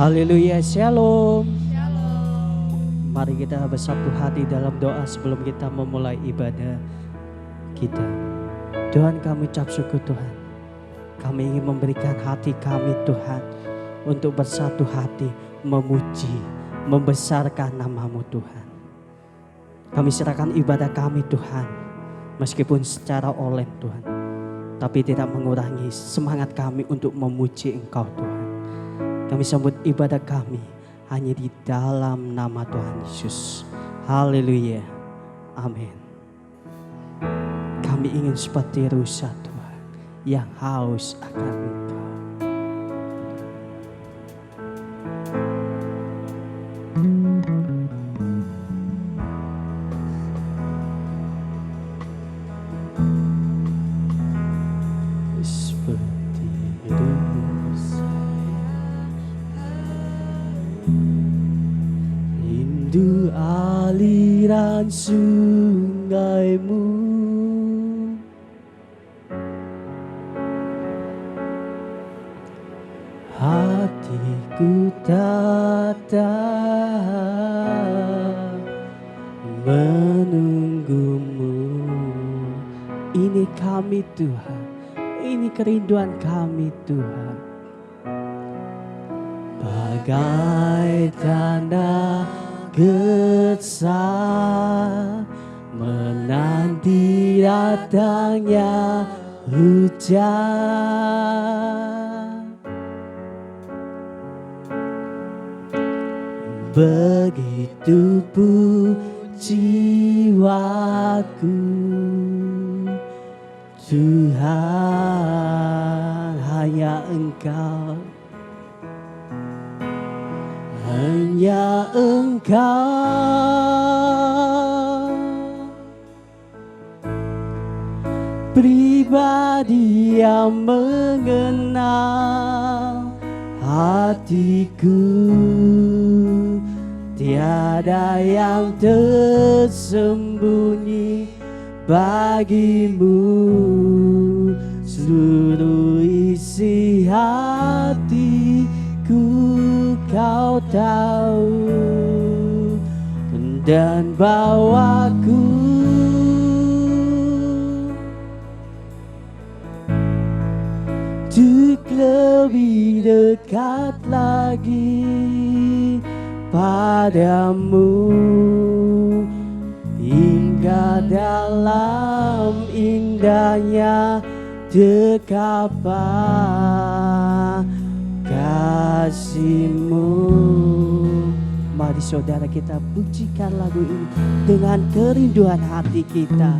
Haleluya, shalom. Shalom. Mari kita bersatu hati dalam doa sebelum kita memulai ibadah kita. Tuhan, kami ucap syukur Tuhan. Kami ingin memberikan hati kami Tuhan untuk bersatu hati memuji, membesarkan nama-Mu Tuhan. Kami serahkan ibadah kami Tuhan, meskipun secara online Tuhan, tapi tidak mengurangi semangat kami untuk memuji Engkau Tuhan. Kami sambut ibadah kami hanya di dalam nama Tuhan Yesus. Haleluya. Amin. Kami ingin seperti rusa Tuhan yang haus akan Engkau. Aliran sungai-Mu, hatiku tetap menunggu-Mu. Ini kami Tuhan, ini kerinduan kami Tuhan. Bagai tanda gesah menanti datangnya hujan, begitu pun jiwaku Tuhan, hanya Engkau, hanya Engkau, pribadi yang mengenal hatiku. Tiada yang tersembunyi bagimu, seluruh isi hatiku Kau tahu, dan bawaku untuk lebih dekat lagi padamu, hingga dalam indahnya dekapan kasih-Mu. Mari saudara kita pujikan lagu ini dengan kerinduan hati kita.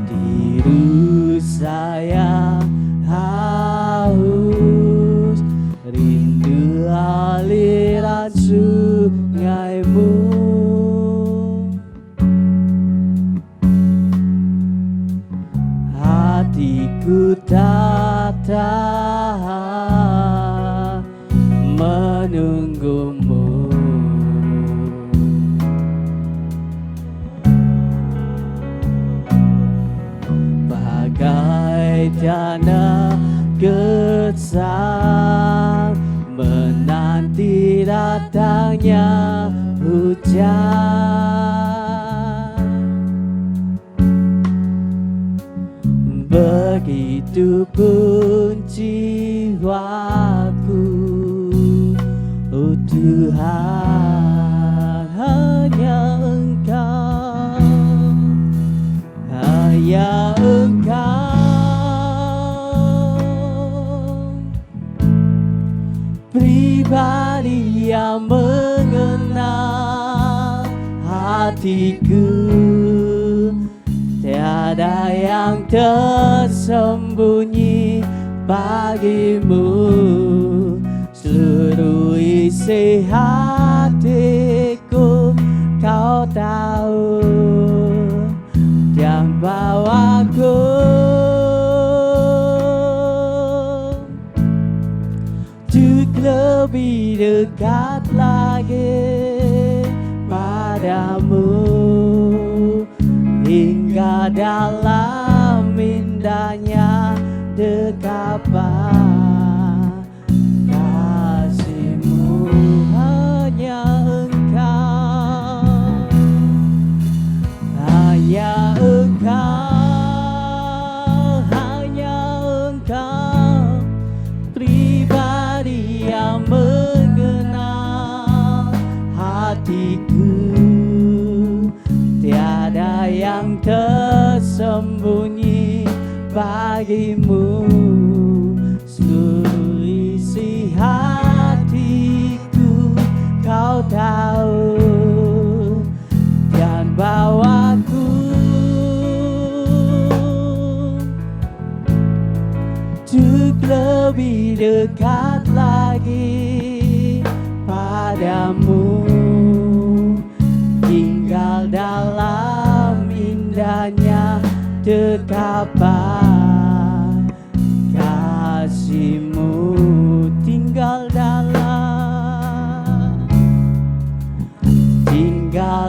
Diri saya haus, rindu aliran sungai-Mu. Hatiku tetap menunggu-Mu. Bagai dana gesah menanti datangnya hujan, begitu pun jiwaku, oh Tuhan, hanya Engkau, hanya Engkau, pribadi yang mengenal hatiku. Tiada yang tersembunyi bagimu, seluruh isi hatiku Kau tahu, dan bawaku untuk lebih dekat lagi padamu, hingga dalam indahnya dekapan kasih-Mu. tiada yang tersembunyi bagimu. Seluruh isi hatiku kau tahu, dan bawaku untuk lebih dekat lagi padamu, tinggal dalam indahnya dekapan kasih-Mu, tinggal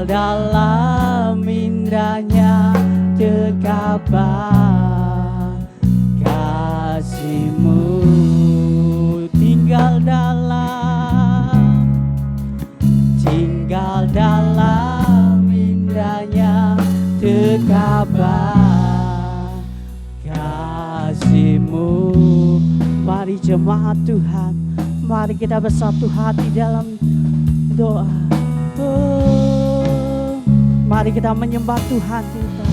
dalam indahnya dekapan kasih-Mu, tinggal dalam indahnya dekapan kasih-Mu. Mari jemaat Tuhan, mari kita bersatu hati dalam doa. Oh, mari kita menyembah Tuhan kita.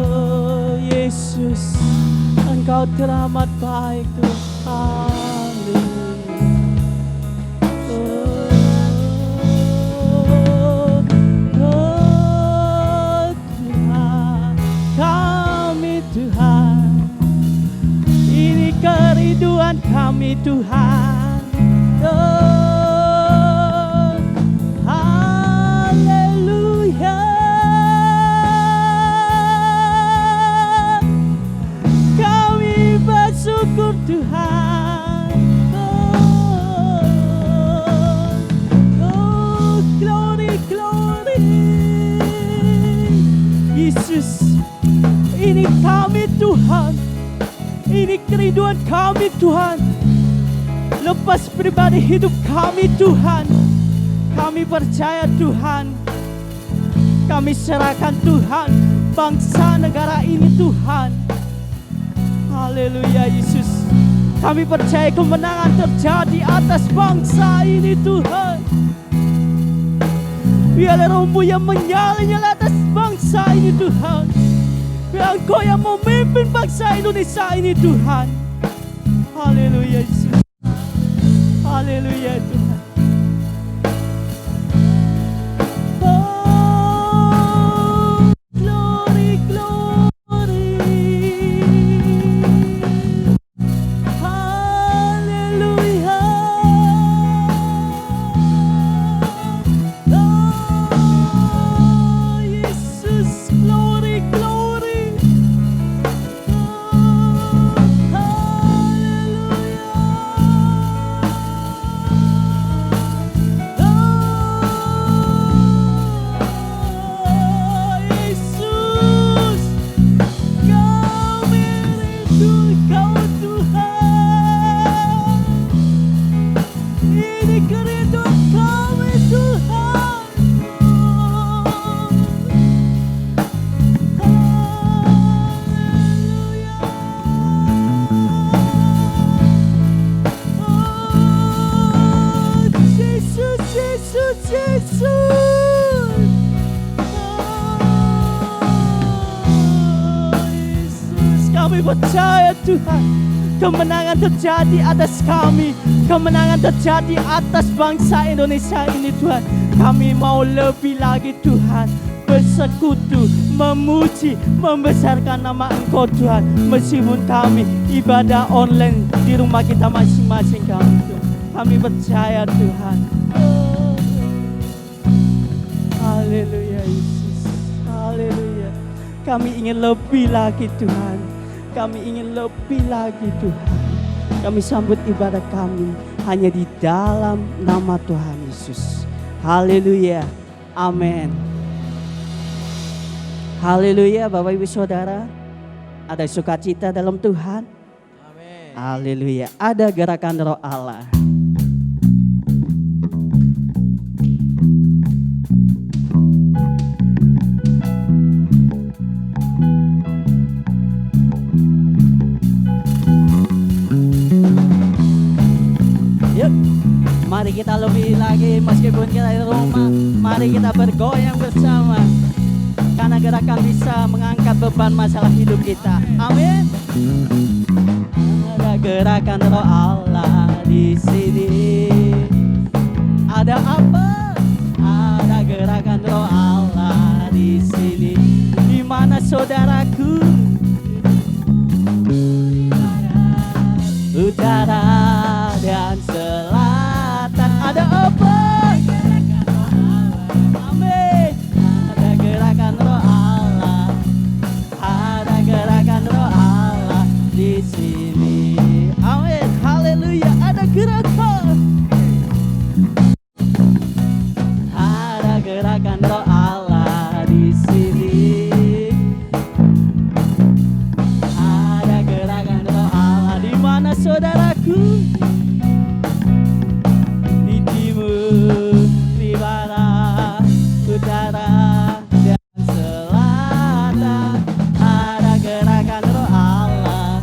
Oh, Yesus, Engkau teramat baik Tuhan. Kerinduan kami Tuhan, oh, haleluya. Kami bersyukur Tuhan, oh, glory, glory. Yesus, ini kami Tuhan. Ini kerinduan kami Tuhan. Lepas pribadi hidup kami Tuhan, kami percaya Tuhan, kami serahkan Tuhan bangsa negara ini Tuhan. Haleluya Yesus. Kami percaya kemenangan terjadi atas bangsa ini Tuhan. Biarlah Roh-Mu yang menyala-nyala atas bangsa ini Tuhan. Biar Engkau yang memimpin bangsa Indonesia ini Tuhan. Haleluya Yesus. Haleluya Tuhan. Oh, glory, glory. Haleluya. Oh, Yesus, glory, glory. Kami percaya Tuhan, kemenangan terjadi atas kami, kemenangan terjadi atas bangsa Indonesia ini Tuhan. Kami mau lebih lagi Tuhan, bersekutu, memuji, membesarkan nama Engkau Tuhan. Meskipun kami ibadah online di rumah kita masing-masing kami Tuhan, kami percaya Tuhan. Haleluya Yesus, haleluya. Kami ingin lebih lagi Tuhan. Kami ingin lebih lagi Tuhan. Kami sambut ibadah kami hanya di dalam nama Tuhan Yesus. Haleluya. Amin. Haleluya Bapak Ibu Saudara. Ada sukacita dalam Tuhan. Amin. Haleluya. Ada gerakan Roh Allah. Yuk, mari kita lebih lagi meskipun kita di rumah. Mari kita bergoyang bersama, karena gerakan bisa mengangkat beban masalah hidup kita. Amin. Ada gerakan Roh Allah di sini. Ada apa? Ada gerakan Roh Allah di sini. Di mana saudaraku? Utara dan selatan. Ada apa? Amin. Ada gerakan Roh Allah. Ada gerakan Roh Allah di sini. Amin. Haleluya. Ada gerakan. Ada gerakan Roh Allah di sini. Ada gerakan Roh Allah. Di mana saudaraku? Di timur, di barat, utara dan selatan. Ada gerakan Roh Allah.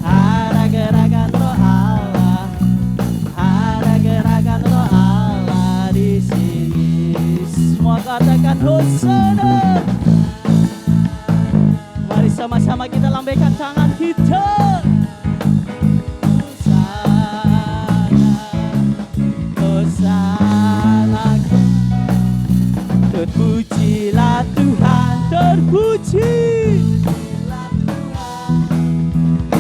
Ada gerakan Roh Allah. Ada gerakan Roh Allah di sini. Semua katakan Hosana. Mari sama-sama kita lambaikan tangan kita. Hosana, terpujilah Tuhan,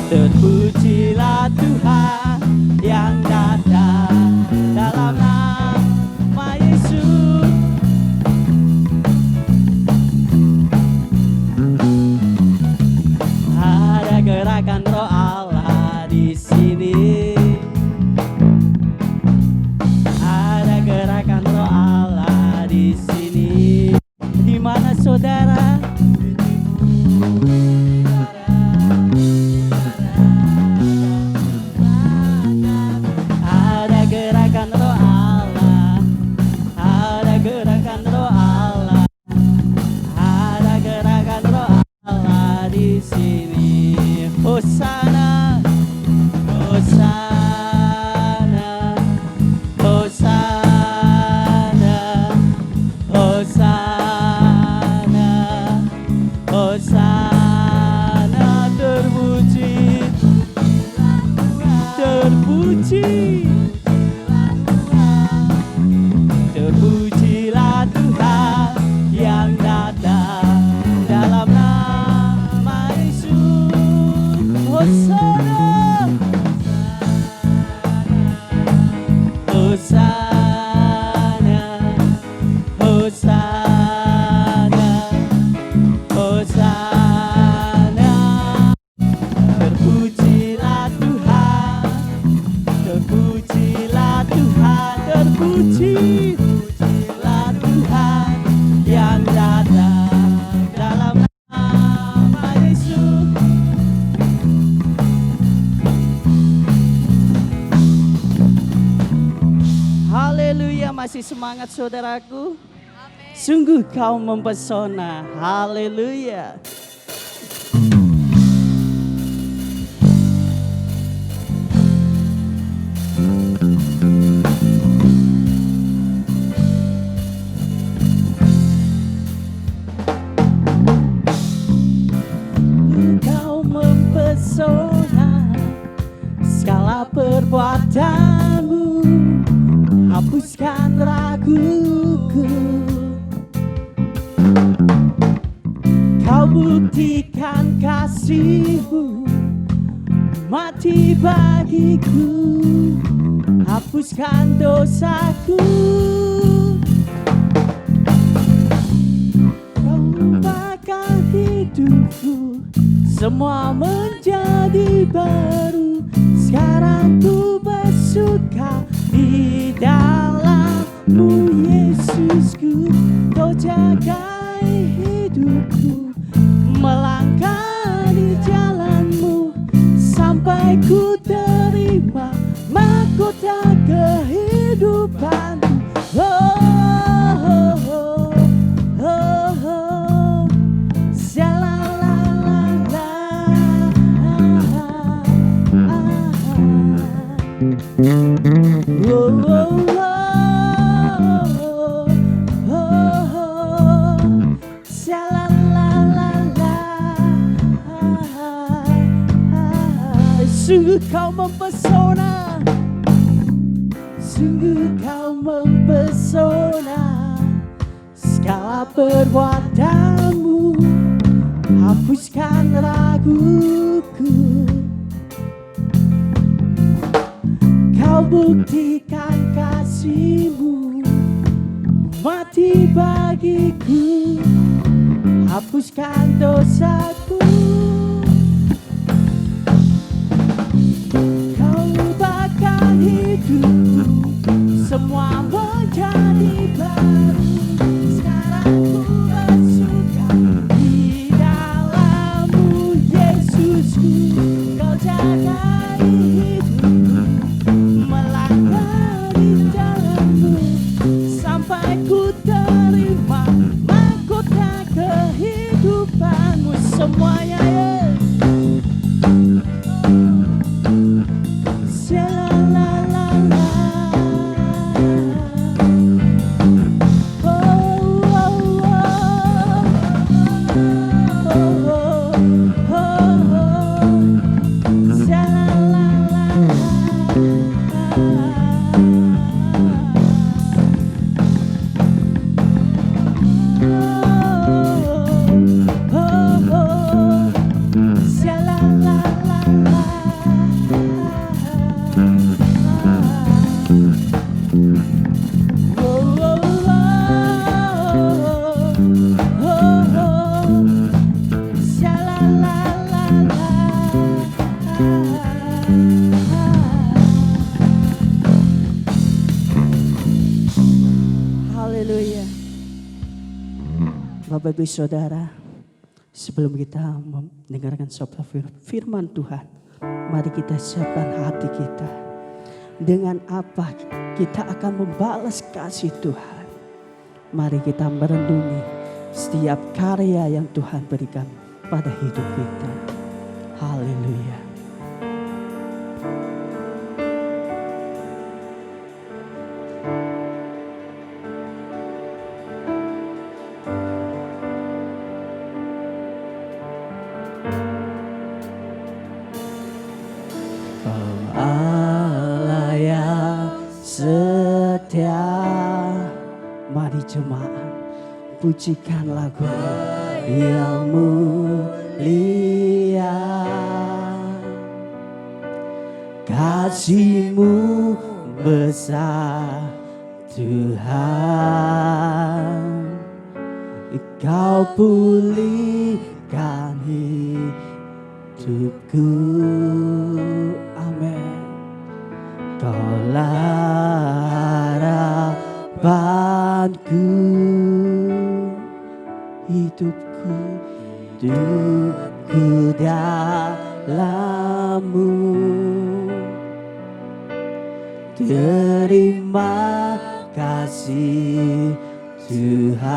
terpujilah Tuhan yang datang dalam nama Yesus. Ada gerakan Roh Allah di sini. Ada gerakan Roh Allah di sini. Di mana saudara? Ada gerakan Roh Allah. Ada gerakan Roh Allah. Ada gerakan Roh Allah di sini. Hosana, Hosana, Hosana, Hosana, Hosana, terpuji, terpuji, terpujilah Tuhan yang datang dalam nama Yesus. Hosana, Hosana, Hosana, Hosana, terpujilah Tuhan, terpujilah Tuhan, terpujilah Tuhan yang datang dalam nama Yesus. Haleluya, masih semangat saudaraku? Sungguh kau mempesona. Haleluya. Kau mempesona, segala perbuatanmu hapuskan raguku. Kau buktikan kasih-Mu, mati bagiku, hapuskan dosaku. Kau ubahkan hidupku, semua menjadi baru. Sekarang ku bersuka di dalam-Mu, Yesusku. Kau jagai hidupku, melangkah di jalan-Mu, sampai ku terima mahkota kehidupan. Oh, oh, oh, oh, oh. Shalalala, ah, ah, ah. Sungguh kau mempesona, sungguh kau mempesona. Segala perbuatanmu hapuskan raguku. Kau buktikan kasih-Mu, mati bagiku, hapuskan dosaku. Kau ubahkan hidupku, semua menjadi baru. Sekarang ku bersuka di dalam-Mu, Yesusku. Kau jagai hidupku, melangkah di jalan-Mu, sampai ku terima mahkota kehidupan-Mu semuanya, Bapak Ibu Saudara, sebelum kita mendengarkan sabda firman Tuhan, mari kita siapkan hati kita. Dengan apa kita akan membalas kasih Tuhan? Mari kita merenungi setiap karya yang Tuhan berikan pada hidup kita. Haleluya. Mari jemaat pujikan lagu yang mulia. Kasih-Mu besar Tuhan, Kau pulihkan hidupku. Amin. Kaulah harapanku, hidupku dalam-Mu. Terima kasih Tuhan,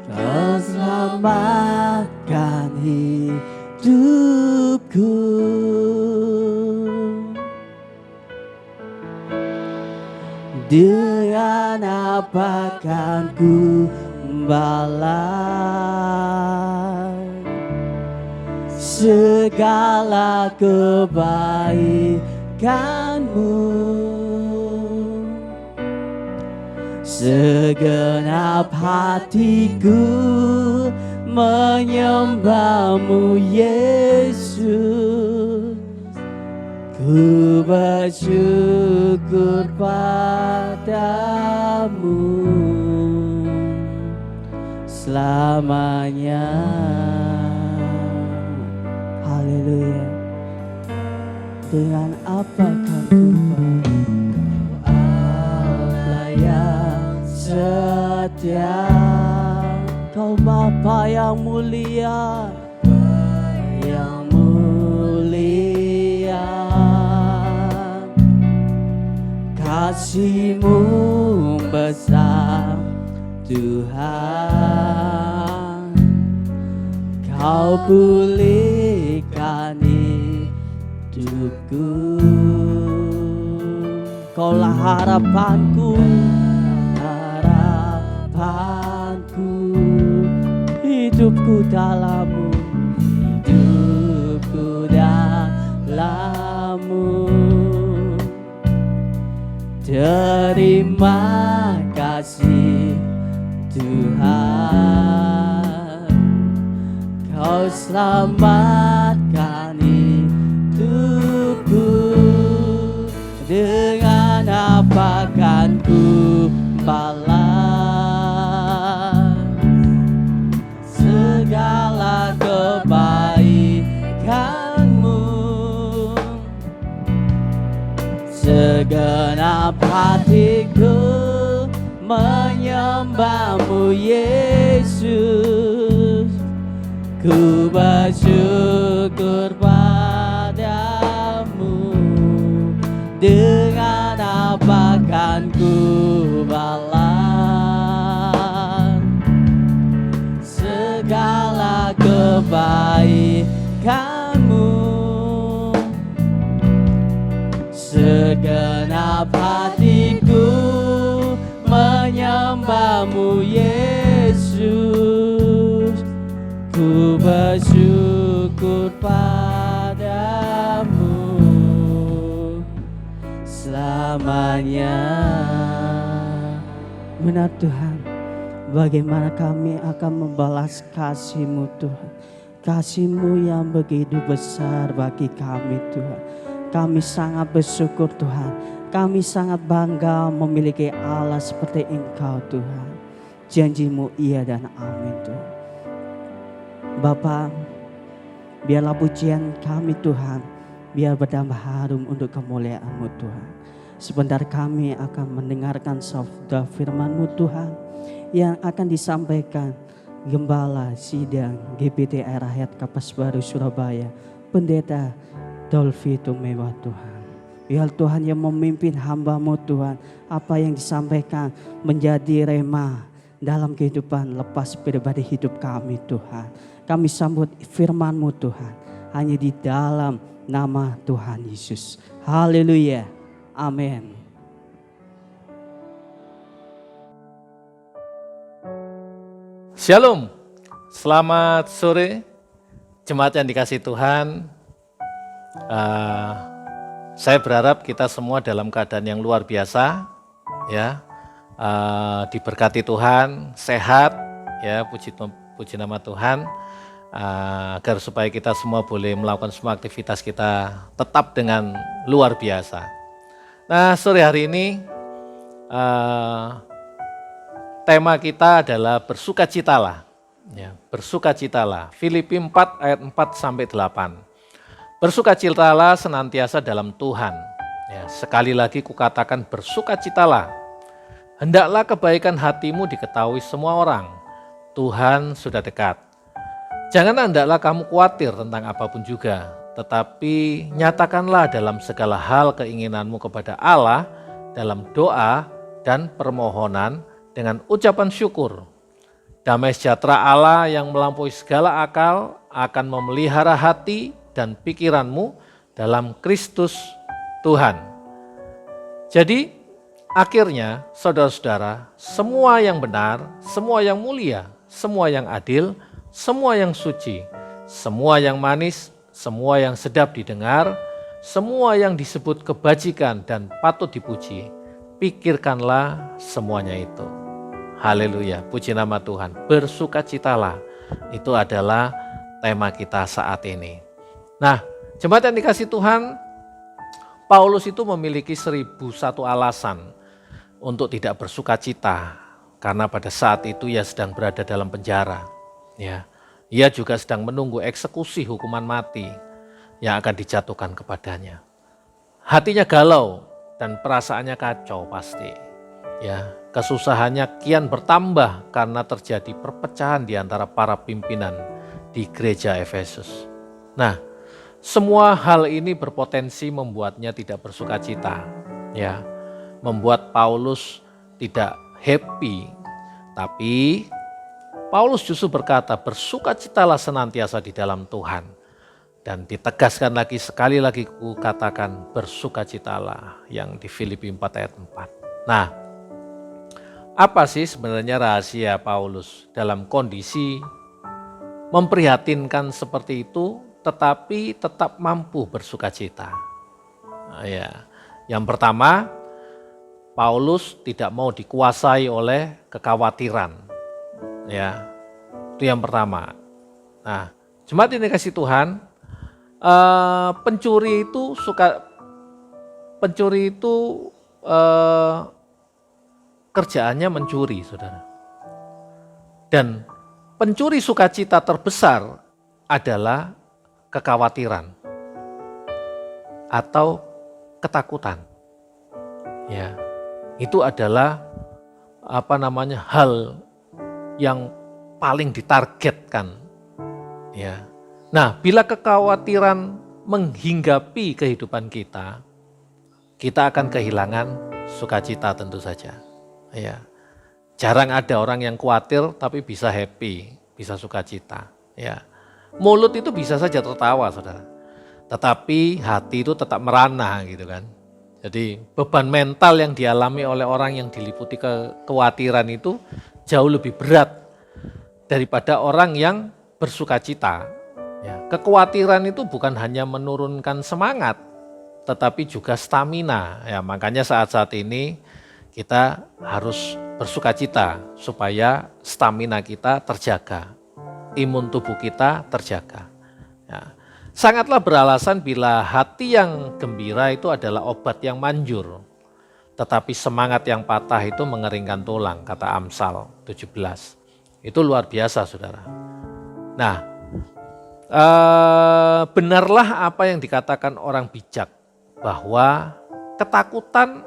Kau selamatkan hidupku. Dengan apa kan ku balas segala kebaikan-Mu? Segenap hatiku menyembah-Mu, Yesus. Ku bersyukur padamu selamanya. Haleluya. Dengan apa kan ku Allah yang setia, Kau Bapa yang mulia, yang mulia. Kasih-Mu besar Tuhan, Kau pulihkan hidupku. hidupku. Kaulah harapanku, harapanku, hidupku dalammu, hidupku dalammu. Terima kasih Tuhan, Kau selamatkan hidupku. Dengan apa kan ku balas segala kebaikanmu. Segenap hatiku menyembahmu Yesus. Ku bersyukur padamu. Dengan apa kan ku balas segala kebaikanmu. Segenap hatiku menyembahmu Yesus. Ku bersyukur padamu selamanya. Benar Tuhan, bagaimana kami akan membalas kasih-Mu Tuhan. Kasih-Mu yang begitu besar bagi kami Tuhan. Kami sangat bersyukur Tuhan. Kami sangat bangga memiliki Allah seperti Engkau Tuhan. Janji-Mu iya dan amin Tuhan. Bapa, biarlah pujian kami Tuhan, biar bertambah harum untuk kemuliaan-Mu Tuhan. Sebentar kami akan mendengarkan sabda firman-Mu Tuhan yang akan disampaikan Gembala Sidang GBT Rakyat Kapas Baru Surabaya, Pendeta Dolfi Tumewa Tuhan. Biar Tuhan yang memimpin hamba-Mu Tuhan, apa yang disampaikan menjadi rema dalam kehidupan lepas pribadi hidup kami Tuhan. Kami sambut firman-Mu Tuhan, hanya di dalam nama Tuhan Yesus. Haleluya. Amin. Shalom, selamat sore jemaat yang dikasihi Tuhan. Saya berharap kita semua dalam keadaan yang luar biasa, ya, diberkati Tuhan, sehat, ya, puji nama Tuhan, agar supaya kita semua boleh melakukan semua aktivitas kita tetap dengan luar biasa. Nah, sore hari ini tema kita adalah bersukacitalah. Ya, bersukacitalah. Filipi 4 ayat 4-8. Bersukacitalah senantiasa dalam Tuhan. Ya, sekali lagi kukatakan bersukacitalah. Hendaklah kebaikan hatimu diketahui semua orang. Tuhan sudah dekat. Jangan hendaklah kamu khawatir tentang apapun juga, tetapi nyatakanlah dalam segala hal keinginanmu kepada Allah dalam doa dan permohonan dengan ucapan syukur. Damai sejahtera Allah yang melampaui segala akal akan memelihara hati dan pikiranmu dalam Kristus Tuhan. Jadi akhirnya saudara-saudara, semua yang benar, semua yang mulia, semua yang adil, semua yang suci, semua yang manis, semua yang sedap didengar, semua yang disebut kebajikan dan patut dipuji, pikirkanlah semuanya itu. Haleluya, puji nama Tuhan. Bersukacitalah, itu adalah tema kita saat ini. Nah, jemaat yang dikasihi Tuhan, Paulus itu memiliki 1001 alasan untuk tidak bersukacita, karena pada saat itu ia sedang berada dalam penjara. Ya, ia juga sedang menunggu eksekusi hukuman mati yang akan dijatuhkan kepadanya. Hatinya galau dan perasaannya kacau pasti. Ya, kesusahannya kian bertambah karena terjadi perpecahan di antara para pimpinan di gereja Efesus. Nah, semua hal ini berpotensi membuatnya tidak bersukacita. Ya, membuat Paulus tidak happy. Tapi Paulus justru berkata, bersukacitalah senantiasa di dalam Tuhan. Dan ditegaskan lagi, sekali lagi ku katakan, bersukacitalah, yang di Filipi 4 ayat 4. Nah, apa sih sebenarnya rahasia Paulus dalam kondisi memprihatinkan seperti itu, tetapi tetap mampu bersukacita? Nah, ya. Yang pertama, Paulus tidak mau dikuasai oleh kekhawatiran. Ya, itu yang pertama. Nah, jemaat ini kasih Tuhan, pencuri itu kerjaannya mencuri, saudara. Dan pencuri sukacita terbesar adalah kekhawatiran atau ketakutan. Ya, itu adalah hal yang paling ditargetkan. Ya. Nah, bila kekhawatiran menghinggapi kehidupan kita, kita akan kehilangan sukacita tentu saja. Ya. Jarang ada orang yang khawatir tapi bisa happy, bisa sukacita. Ya. Mulut itu bisa saja tertawa, saudara. Tetapi hati itu tetap merana gitu kan. Jadi beban mental yang dialami oleh orang yang diliputi kekhawatiran itu jauh lebih berat daripada orang yang bersukacita. Ya, kekhawatiran itu bukan hanya menurunkan semangat, tetapi juga stamina. Ya, makanya saat-saat ini kita harus bersukacita supaya stamina kita terjaga, imun tubuh kita terjaga. Ya, sangatlah beralasan bila hati yang gembira itu adalah obat yang manjur, tetapi semangat yang patah itu mengeringkan tulang, kata Amsal 17. Itu luar biasa, saudara. Nah, benarlah apa yang dikatakan orang bijak, bahwa ketakutan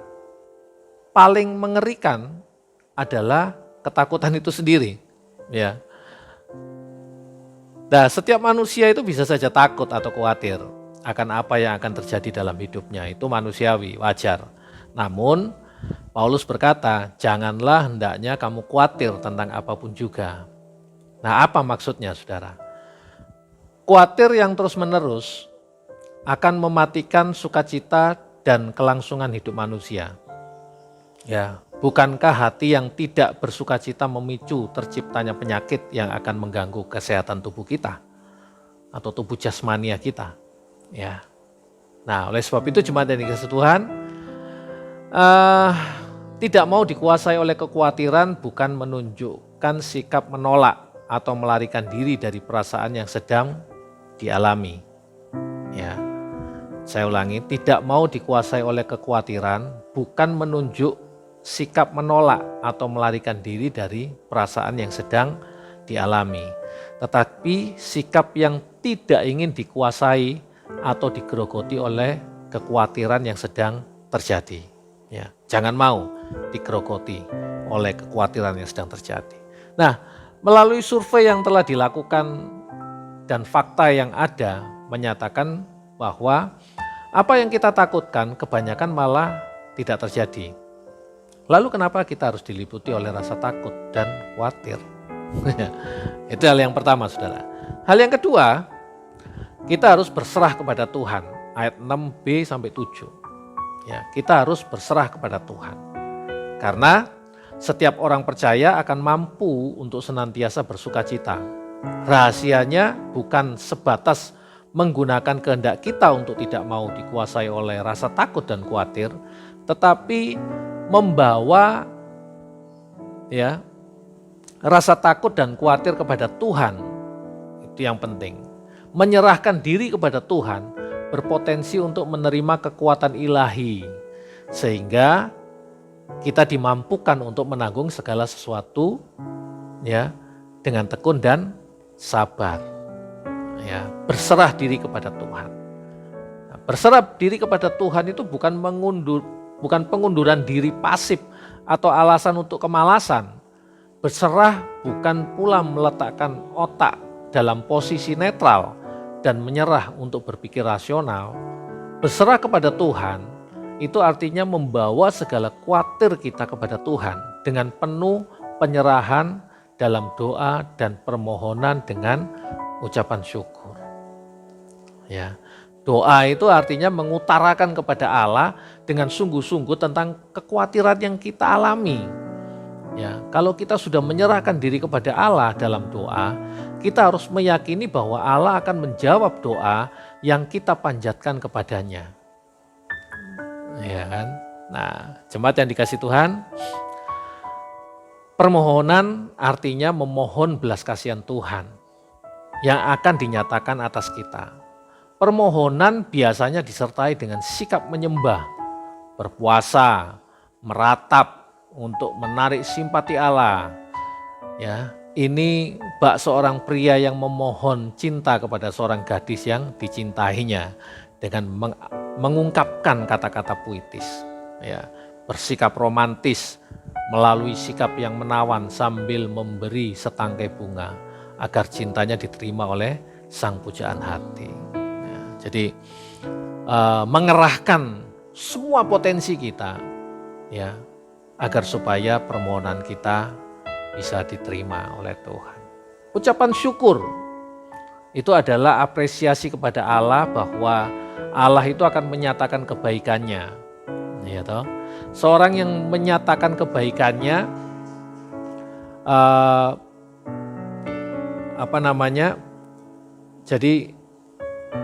paling mengerikan adalah ketakutan itu sendiri. Ya. Nah, setiap manusia itu bisa saja takut atau khawatir akan apa yang akan terjadi dalam hidupnya. Itu manusiawi, wajar. Namun, Paulus berkata, janganlah hendaknya kamu khawatir tentang apapun juga. Nah, apa maksudnya, saudara? Khawatir yang terus-menerus akan mematikan sukacita dan kelangsungan hidup manusia. Ya, bukankah hati yang tidak bersukacita memicu terciptanya penyakit yang akan mengganggu kesehatan tubuh kita atau tubuh jasmania kita? Ya. Nah, oleh sebab itu jemaat yang dikasihi Tuhan, tidak mau dikuasai oleh kekhawatiran bukan menunjukkan sikap menolak atau melarikan diri dari perasaan yang sedang dialami. Ya, saya ulangi, tidak mau dikuasai oleh kekhawatiran bukan menunjuk sikap menolak atau melarikan diri dari perasaan yang sedang dialami, tetapi sikap yang tidak ingin dikuasai atau digerogoti oleh kekhawatiran yang sedang terjadi. Ya, jangan mau digerogoti oleh kekhawatiran yang sedang terjadi. Nah, melalui survei yang telah dilakukan dan fakta yang ada menyatakan bahwa apa yang kita takutkan kebanyakan malah tidak terjadi. Lalu kenapa kita harus diliputi oleh rasa takut dan khawatir? Itu hal yang pertama, saudara. Hal yang kedua, kita harus berserah kepada Tuhan. Ayat 6b sampai 7. Ya, kita harus berserah kepada Tuhan. Karena setiap orang percaya akan mampu untuk senantiasa bersukacita. Rahasianya bukan sebatas menggunakan kehendak kita untuk tidak mau dikuasai oleh rasa takut dan khawatir, tetapi membawa rasa takut dan khawatir kepada Tuhan. Itu yang penting. Menyerahkan diri kepada Tuhan berpotensi untuk menerima kekuatan ilahi, sehingga kita dimampukan untuk menanggung segala sesuatu dengan tekun dan sabar. Berserah diri kepada Tuhan. Berserah diri kepada Tuhan itu bukan pengunduran diri pasif atau alasan untuk kemalasan. Berserah bukan pula meletakkan otak dalam posisi netral dan menyerah untuk berpikir rasional. Berserah kepada Tuhan itu artinya membawa segala khawatir kita kepada Tuhan dengan penuh penyerahan dalam doa dan permohonan dengan ucapan syukur. Ya. Doa itu artinya mengutarakan kepada Allah dengan sungguh-sungguh tentang kekhawatiran yang kita alami. Ya, kalau kita sudah menyerahkan diri kepada Allah dalam doa, kita harus meyakini bahwa Allah akan menjawab doa yang kita panjatkan kepadanya. Ya kan? Nah, jemaat yang dikasih Tuhan, permohonan artinya memohon belas kasihan Tuhan yang akan dinyatakan atas kita. Permohonan biasanya disertai dengan sikap menyembah, berpuasa, meratap untuk menarik simpati Allah. Ya, ini bak seorang pria yang memohon cinta kepada seorang gadis yang dicintainya dengan mengungkapkan kata-kata puitis. Ya, bersikap romantis melalui sikap yang menawan sambil memberi setangkai bunga agar cintanya diterima oleh sang pujaan hati. Ya, jadi mengerahkan semua potensi kita, ya, agar supaya permohonan kita bisa diterima oleh Tuhan. Ucapan syukur itu adalah apresiasi kepada Allah bahwa Allah itu akan menyatakan kebaikannya. Ya toh? Seorang yang menyatakan kebaikannya jadi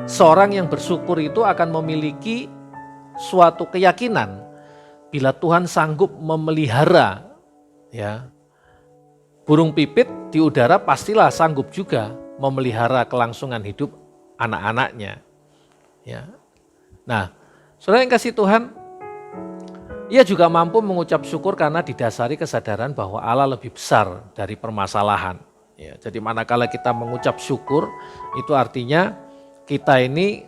seorang yang bersyukur itu akan memiliki suatu keyakinan bila Tuhan sanggup memelihara, ya, burung pipit di udara pastilah sanggup juga memelihara kelangsungan hidup anak-anaknya. Ya. Nah, saudara yang kasih Tuhan, ia juga mampu mengucap syukur karena didasari kesadaran bahwa Allah lebih besar dari permasalahan. Ya, jadi manakala kita mengucap syukur, itu artinya kita ini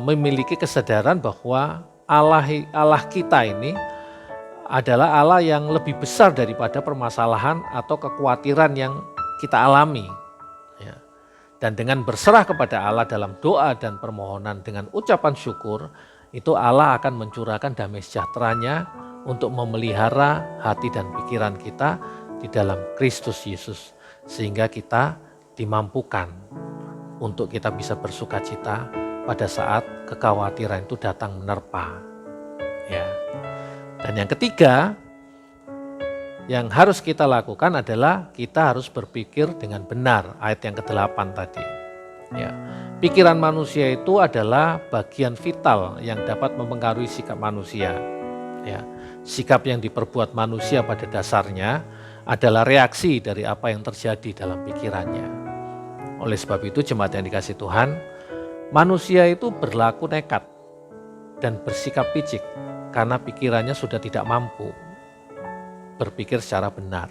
memiliki kesadaran bahwa Allah kita ini adalah Allah yang lebih besar daripada permasalahan atau kekhawatiran yang kita alami. Ya. Dan dengan berserah kepada Allah dalam doa dan permohonan dengan ucapan syukur, itu Allah akan mencurahkan damai sejahteranya untuk memelihara hati dan pikiran kita di dalam Kristus Yesus. Sehingga kita dimampukan untuk kita bisa bersuka cita pada saat kekhawatiran itu datang menerpa. Ya. Dan yang ketiga, yang harus kita lakukan adalah kita harus berpikir dengan benar, ayat yang ke-8 tadi. Ya. Pikiran manusia itu adalah bagian vital yang dapat mempengaruhi sikap manusia. Ya. Sikap yang diperbuat manusia pada dasarnya adalah reaksi dari apa yang terjadi dalam pikirannya. Oleh sebab itu, jemaat yang dikasih Tuhan, manusia itu berlaku nekat dan bersikap picik karena pikirannya sudah tidak mampu berpikir secara benar.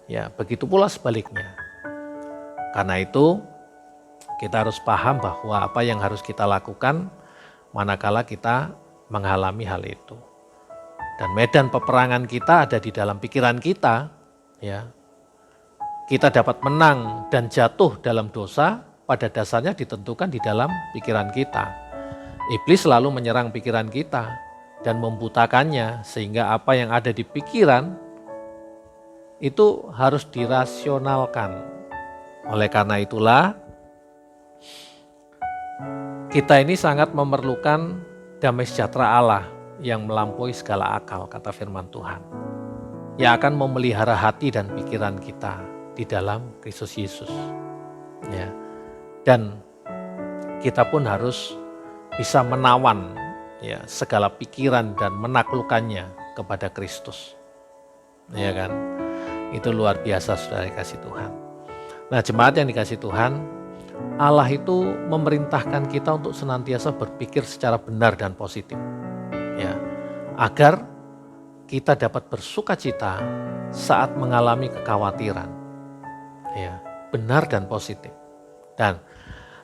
Ya, begitu pula sebaliknya. Karena itu, kita harus paham bahwa apa yang harus kita lakukan manakala kita mengalami hal itu. Dan medan peperangan kita ada di dalam pikiran kita. Ya. Kita dapat menang dan jatuh dalam dosa pada dasarnya ditentukan di dalam pikiran kita. Iblis selalu menyerang pikiran kita dan membutakannya sehingga apa yang ada di pikiran itu harus dirasionalkan. Oleh karena itulah kita ini sangat memerlukan damai sejahtera Allah yang melampaui segala akal, kata firman Tuhan, yang akan memelihara hati dan pikiran kita di dalam Kristus Yesus. Ya. Dan kita pun harus bisa menawan, ya, segala pikiran dan menaklukkannya kepada Kristus. Ya kan? Itu luar biasa, saudara dikasih Tuhan. Nah, jemaat yang dikasih Tuhan, Allah itu memerintahkan kita untuk senantiasa berpikir secara benar dan positif. Ya, agar kita dapat bersuka cita saat mengalami kekhawatiran. Ya, benar dan positif. Dan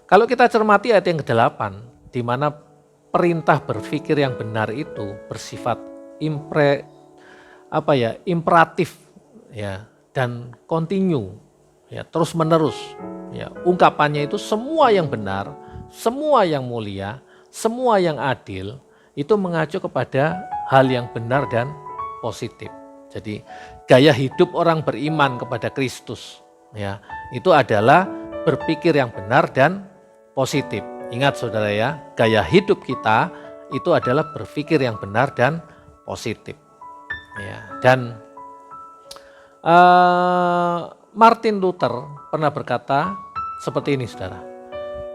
kalau kita cermati ayat yang ke-8, di mana perintah berpikir yang benar itu bersifat imperatif, ya, dan kontinu, ya, terus menerus. Ya, ungkapannya itu semua yang benar, semua yang mulia, semua yang adil, itu mengacu kepada hal yang benar dan positif. Jadi gaya hidup orang beriman kepada Kristus, ya, itu adalah berpikir yang benar dan positif. Ingat saudara ya, gaya hidup kita itu adalah berpikir yang benar dan positif. Ya, dan Martin Luther pernah berkata seperti ini saudara.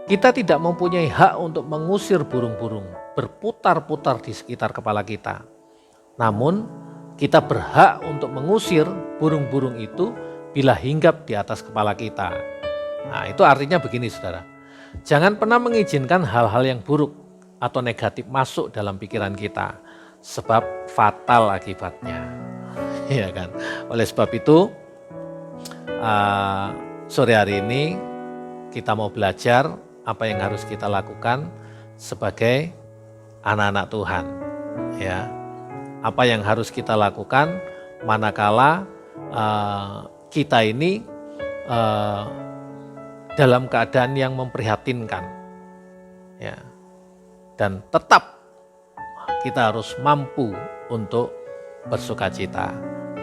Kita tidak mempunyai hak untuk mengusir burung-burung berputar-putar di sekitar kepala kita. Namun kita berhak untuk mengusir burung-burung itu bila hinggap di atas kepala kita. Nah, itu artinya begini saudara. Jangan pernah mengizinkan hal-hal yang buruk atau negatif masuk dalam pikiran kita, sebab fatal akibatnya. Ya kan? Oleh sebab itu, sore hari ini kita mau belajar apa yang harus kita lakukan sebagai anak-anak Tuhan. Ya, apa yang harus kita lakukan manakala kita ini dalam keadaan yang memprihatinkan, ya, dan tetap kita harus mampu untuk bersukacita.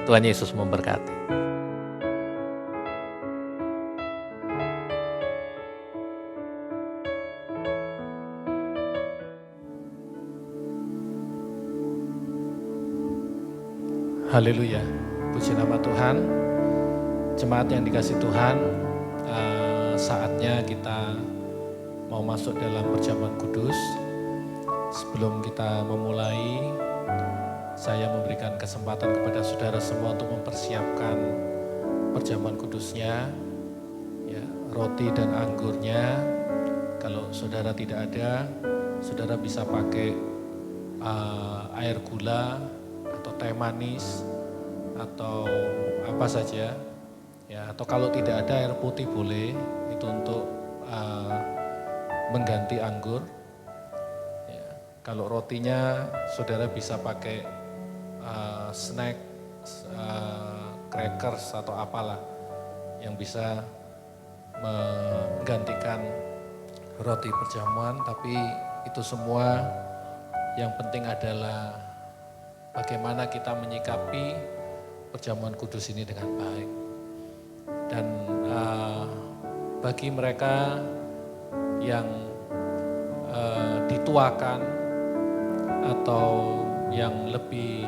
Tuhan Yesus memberkati. Haleluya, puji nama Tuhan. Jemaat yang dikasih Tuhan, saatnya kita mau masuk dalam perjamuan kudus. Sebelum kita memulai, saya memberikan kesempatan kepada saudara semua untuk mempersiapkan perjamuan kudusnya, ya, roti dan anggurnya. Kalau saudara tidak ada, saudara bisa pakai air gula atau teh manis atau apa saja. Ya, atau kalau tidak ada air putih boleh, itu untuk mengganti anggur. Ya, kalau rotinya saudara bisa pakai snack, crackers atau apalah yang bisa menggantikan roti perjamuan. Tapi itu semua yang penting adalah bagaimana kita menyikapi perjamuan kudus ini dengan baik. Dan bagi mereka yang dituakan atau yang lebih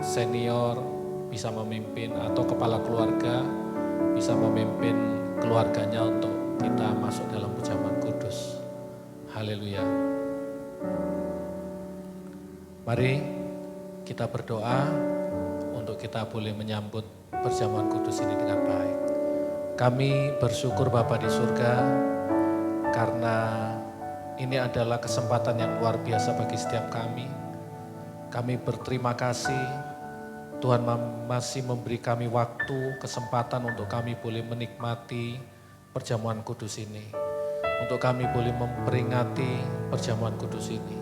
senior bisa memimpin, atau kepala keluarga bisa memimpin keluarganya untuk kita masuk dalam perjamuan kudus. Haleluya. Mari kita berdoa untuk kita boleh menyambut perjamuan kudus ini dengan baik. Kami bersyukur Bapa di surga karena ini adalah kesempatan yang luar biasa bagi setiap kami. Kami berterima kasih Tuhan masih memberi kami waktu, kesempatan untuk kami boleh menikmati perjamuan kudus ini. Untuk kami boleh memperingati perjamuan kudus ini.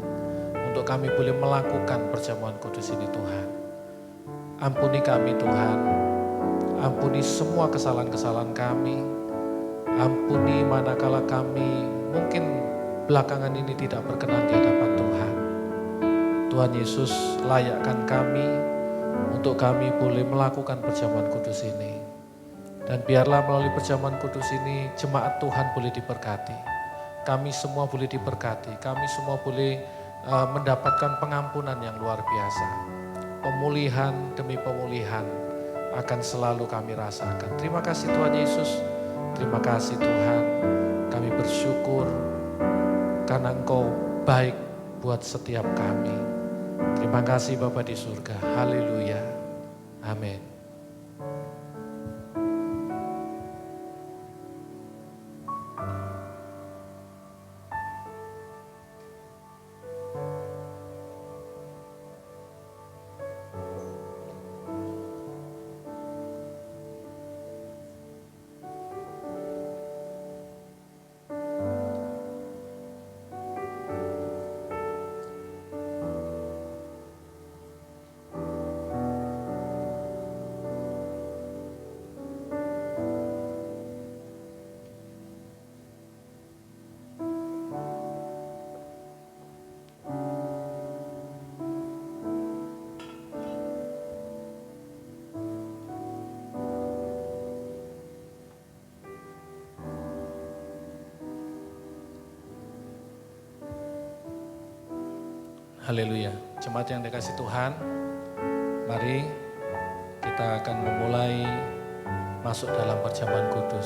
Untuk kami boleh melakukan perjamuan kudus ini Tuhan. Ampuni kami Tuhan, ampuni semua kesalahan-kesalahan kami, ampuni manakala kami mungkin belakangan ini tidak berkenan di hadapan Tuhan. Tuhan Yesus layakkan kami untuk kami boleh melakukan perjamuan kudus ini. Dan biarlah melalui perjamuan kudus ini jemaat Tuhan boleh diberkati. Kami semua boleh diberkati, kami semua boleh mendapatkan pengampunan yang luar biasa. Pemulihan demi pemulihan akan selalu kami rasakan. Terima kasih Tuhan Yesus, terima kasih Tuhan. Kami bersyukur karena Engkau baik buat setiap kami. Terima kasih Bapa di surga. Haleluya. Amin. Haleluya. Jemaat yang dikasih Tuhan, mari kita akan memulai masuk dalam perjamuan kudus.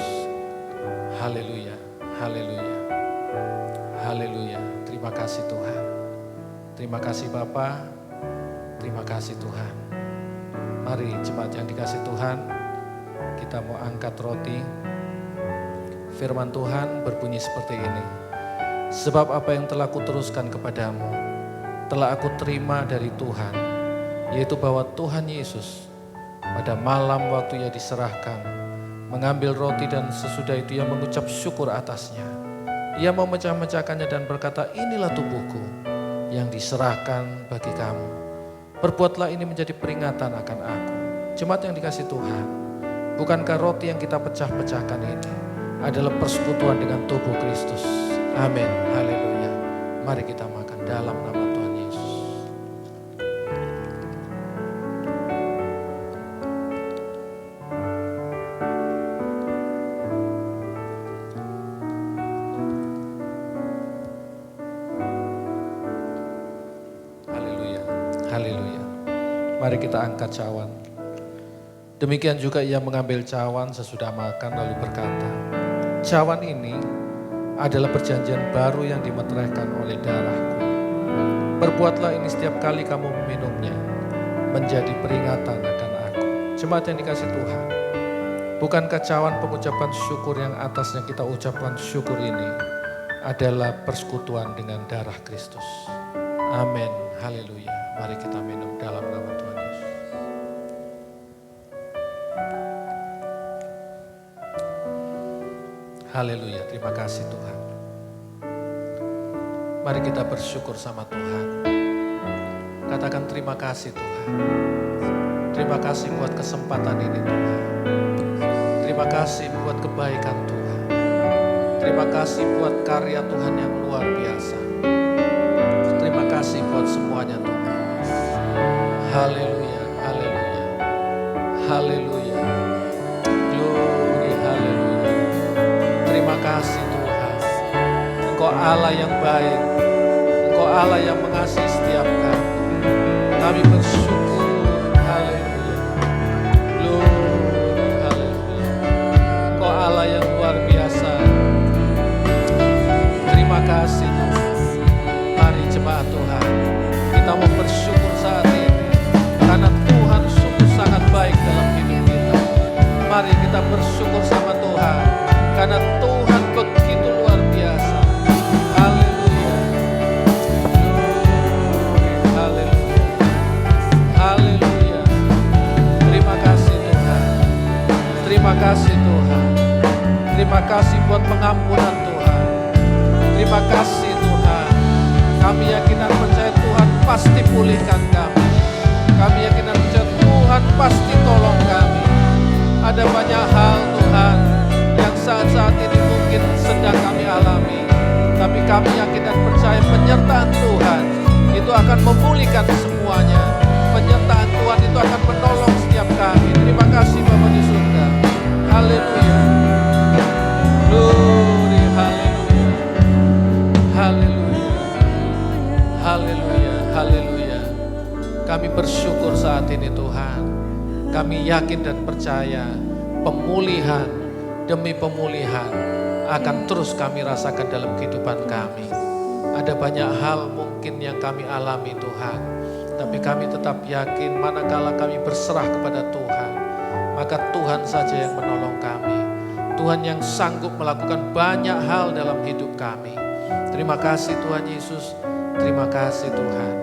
Haleluya, haleluya, haleluya. Terima kasih Tuhan. Terima kasih Bapa, terima kasih Tuhan. Mari jemaat yang dikasih Tuhan, kita mau angkat roti. Firman Tuhan berbunyi seperti ini. Sebab apa yang telah kuteruskan kepadamu, telah aku terima dari Tuhan, yaitu bahwa Tuhan Yesus pada malam waktu ia diserahkan, mengambil roti dan sesudah itu ia mengucap syukur atasnya. Ia memecah-mecahkannya dan berkata, inilah tubuhku yang diserahkan bagi kamu. Perbuatlah ini menjadi peringatan akan aku. Jemaat yang dikasih Tuhan, bukankah roti yang kita pecah-pecahkan ini adalah persekutuan dengan tubuh Kristus? Amin, haleluya. Mari kita makan dalam nama Tuhan Yesus. Haleluya, haleluya. Mari kita angkat cawan. Demikian juga ia mengambil cawan sesudah makan lalu berkata, cawan ini adalah perjanjian baru yang dimeteraikan oleh darahku. Perbuatlah ini setiap kali kamu meminumnya, menjadi peringatan akan aku. Jemaat yang dikasih Tuhan, bukankah cawan pengucapan syukur yang atasnya kita ucapkan syukur ini adalah persekutuan dengan darah Kristus? Amin, haleluya. Mari kita minum dalam nama Tuhan Yesus. Haleluya, terima kasih Tuhan. Mari kita bersyukur sama Tuhan. Katakan terima kasih Tuhan. Terima kasih buat kesempatan ini Tuhan. Terima kasih buat kebaikan Tuhan. Terima kasih buat karya Tuhan yang luar biasa. Terima kasih buat semuanya Tuhan. Haleluya, haleluya, haleluya. Glory, haleluya. Terima kasih Tuhan. Engkau Allah yang baik. Engkau Allah yang mengasihi setiap kami. Kami bersyukur. Haleluya. Glory, haleluya. Engkau Allah yang luar biasa. Terima kasih Tuhan. Mari jemaat Tuhan, kita mau bersyukur saat ini karena Tuhan sungguh sangat baik dalam hidup kita. Mari kita bersyukur sama Tuhan karena Tuhan begitu luar biasa. Haleluya. Haleluya. Haleluya. Terima kasih Tuhan. Terima kasih Tuhan. Terima kasih buat pengampunan Tuhan. Terima kasih Tuhan. Kami yakin dan percaya Tuhan pasti pulihkan kami. Kami yakin dan percaya Tuhan pasti tolong kami. Ada banyak hal Tuhan yang saat-saat ini mungkin sedang kami alami. Tapi kami yakin dan percaya penyertaan Tuhan itu akan memulihkan semuanya. Penyertaan Tuhan itu akan menolong setiap kami. Terima kasih Bapa di surga. Haleluya. Glory, haleluya. Haleluya. Haleluya, haleluya. Kami bersyukur saat ini Tuhan. Kami yakin dan percaya pemulihan demi pemulihan akan terus kami rasakan dalam kehidupan kami. Ada banyak hal mungkin yang kami alami Tuhan, tapi kami tetap yakin manakala kami berserah kepada Tuhan, maka Tuhan saja yang menolong kami. Tuhan yang sanggup melakukan banyak hal dalam hidup kami. Terima kasih Tuhan Yesus, terima kasih Tuhan.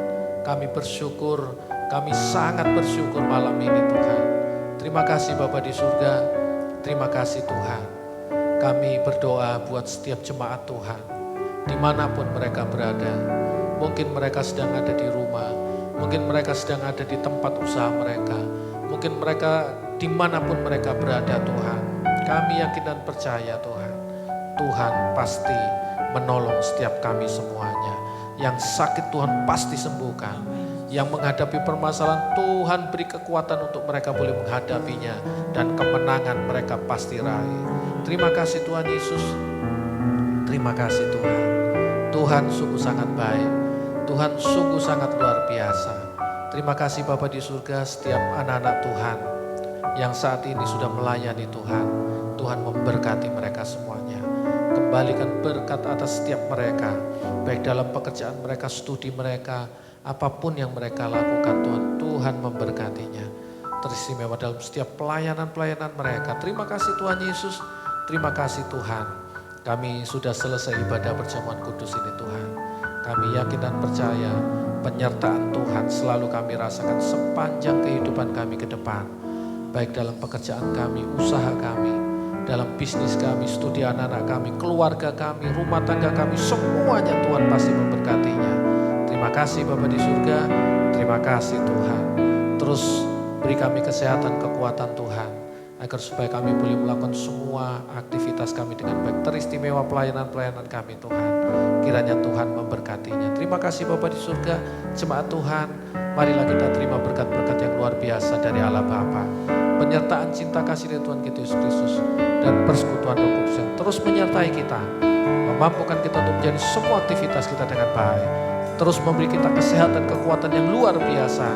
Kami bersyukur, kami sangat bersyukur malam ini Tuhan. Terima kasih Bapa di surga, terima kasih Tuhan. Kami berdoa buat setiap jemaat Tuhan, dimanapun mereka berada. Mungkin mereka sedang ada di rumah, mungkin mereka sedang ada di tempat usaha mereka, mungkin mereka dimanapun mereka berada Tuhan. Kami yakin dan percaya Tuhan, Tuhan pasti menolong setiap kami semuanya. Yang sakit Tuhan pasti sembuhkan. Yang menghadapi permasalahan Tuhan beri kekuatan untuk mereka boleh menghadapinya. Dan kemenangan mereka pasti raih. Terima kasih Tuhan Yesus. Terima kasih Tuhan. Tuhan sungguh sangat baik. Tuhan sungguh sangat luar biasa. Terima kasih Bapa di surga, setiap anak-anak Tuhan yang saat ini sudah melayani Tuhan. Tuhan memberkati mereka semuanya. Kembalikan berkat atas setiap mereka, baik dalam pekerjaan mereka, studi mereka, apapun yang mereka lakukan Tuhan, Tuhan memberkatinya. Teristimewa dalam setiap pelayanan-pelayanan mereka. Terima kasih Tuhan Yesus, terima kasih Tuhan. Kami sudah selesai ibadah perjamuan kudus ini Tuhan. Kami yakin dan percaya penyertaan Tuhan selalu kami rasakan sepanjang kehidupan kami ke depan. Baik dalam pekerjaan kami, usaha kami, dalam bisnis kami, studi anak-anak kami, keluarga kami, rumah tangga kami, semuanya Tuhan pasti memberkatinya. Terima kasih Bapa di surga, terima kasih Tuhan. Terus beri kami kesehatan, kekuatan Tuhan, agar supaya kami boleh melakukan semua aktivitas kami dengan baik. Teristimewa pelayanan-pelayanan kami Tuhan, kiranya Tuhan memberkatinya. Terima kasih Bapa di surga, jemaat Tuhan, marilah kita terima berkat-berkat yang luar biasa dari Allah Bapa. Penyertaan cinta kasih dari Tuhan kita Yesus Kristus dan persekutuan Roh Kudus yang terus menyertai kita, memampukan kita untuk menjadi semua aktivitas kita dengan baik, terus memberi kita kesehatan, kekuatan yang luar biasa,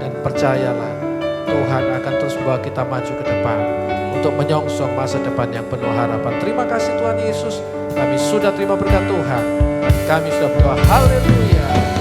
dan percayalah Tuhan akan terus membawa kita maju ke depan untuk menyongsong masa depan yang penuh harapan. Terima kasih Tuhan Yesus, kami sudah terima berkat Tuhan dan kami sudah berdoa haleluya.